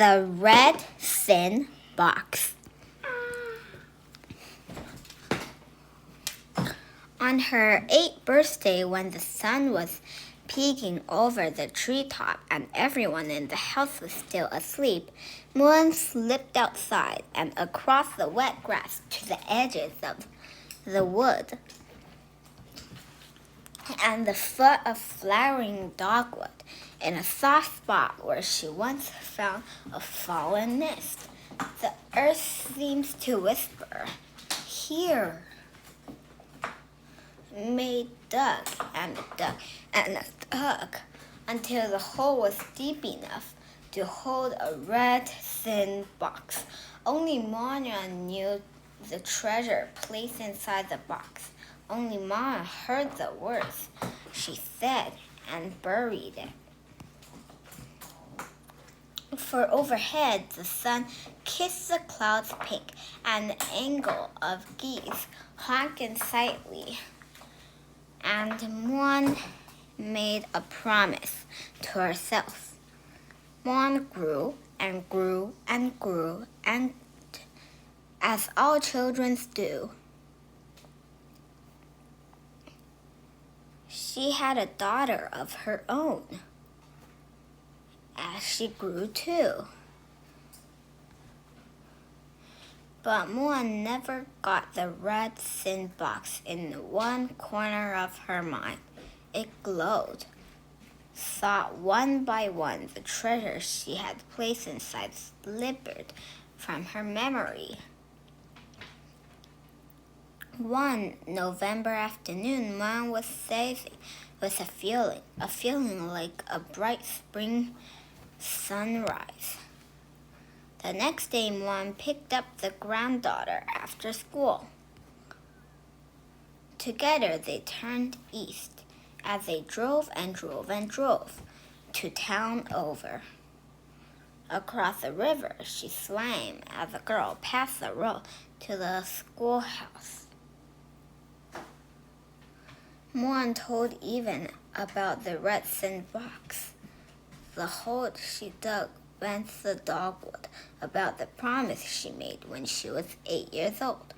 The Red Thin Box. On her 8th birthday, when the sun was peeking over the treetop and everyone in the house was still asleep, Moon slipped outside and across the wet grass to the edges of the wood and the foot of flowering dogwood, in a soft spot where she once found a fallen nest. The earth seems to whisper, "Here." May dug and dug and dug until the hole was deep enough to hold a red, thin box. Only Mona knew the treasure placed inside the box. Only Mona heard the words she said and buried it. For overhead, the sun kissed the clouds pink, and an angle of geese honk excitedly. And Moon made a promise to herself. Moon grew and grew and grew, and as all children do, she had a daughter of her own. As she grew too. But Moon never got the red thin box in one corner of her mind. It glowed. Thought one by one the treasures she had placed inside slipped from her memory. One November afternoon, Moon was sailing with a feeling like a bright spring sunrise. The next day, Moon picked up the granddaughter after school. Together, they turned east as they drove and drove and drove to town over. Across the river, she swam as the girl passed the road to the schoolhouse. Moon told Even about the red thin box, the hole she dug against the dogwood, about the promise she made when she was 8 years old.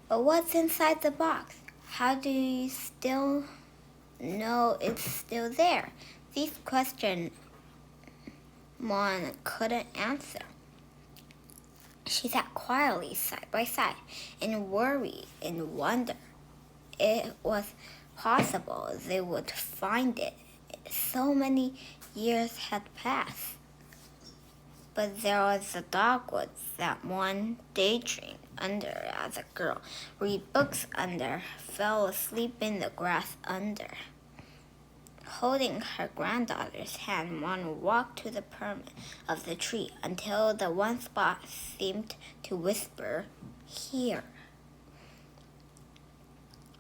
But what's inside the box? How do you still know it's still there? These questions Moon couldn't answer. She sat quietly side by side and worried and wondered. It was possible they would find it. So many years had passed. But there was the dogwood that Moon daydreamed under as a girl, read books under, fell asleep in the grass under. Holding her granddaughter's hand, Moon walked to the permit of the tree until the one spot seemed to whisper, "Here."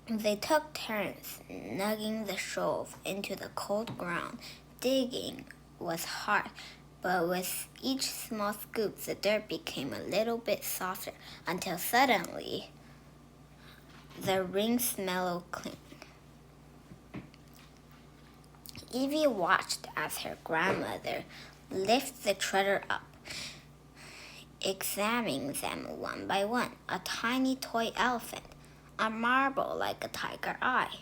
They took turns nugging the shove into the cold ground. Digging was hard, but with each small scoop, the dirt became a little bit softer until suddenly the ring smelled clean. Evie watched as her grandmother lifted the treasure up, examining them one by one. A tiny toy elephant, a marble like a tiger eye,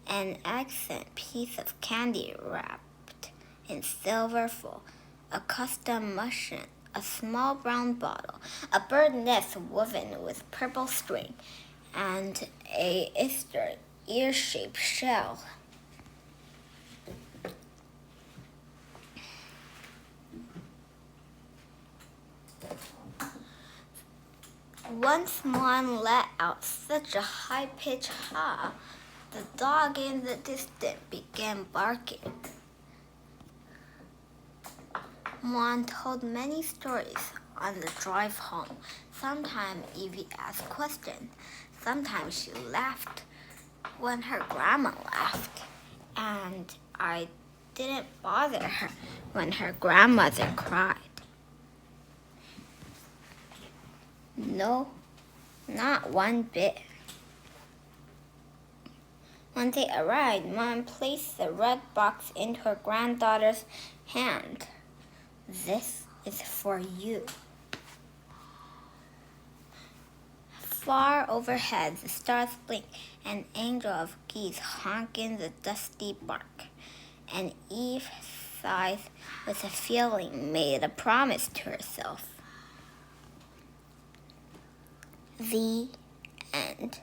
an accent piece of candy wrapped in silver foil, a custom mushroom, a small brown bottle, a bird nest woven with purple string, and a Easter ear-shaped shell. Once Moon let out such a high-pitched howl, the dog in the distance began barking. Moon told many stories on the drive home. Sometimes Evie asked questions. Sometimes she laughed when her grandma laughed. And I didn't bother her when her grandmother cried. No, not one bit. When they arrived, Mom placed the red box into her granddaughter's hand. This is for you. Far overhead, the stars blink, an angel of geese honk in the dusty bark. And Eve sighs with a feeling, made a promise to herself. The end.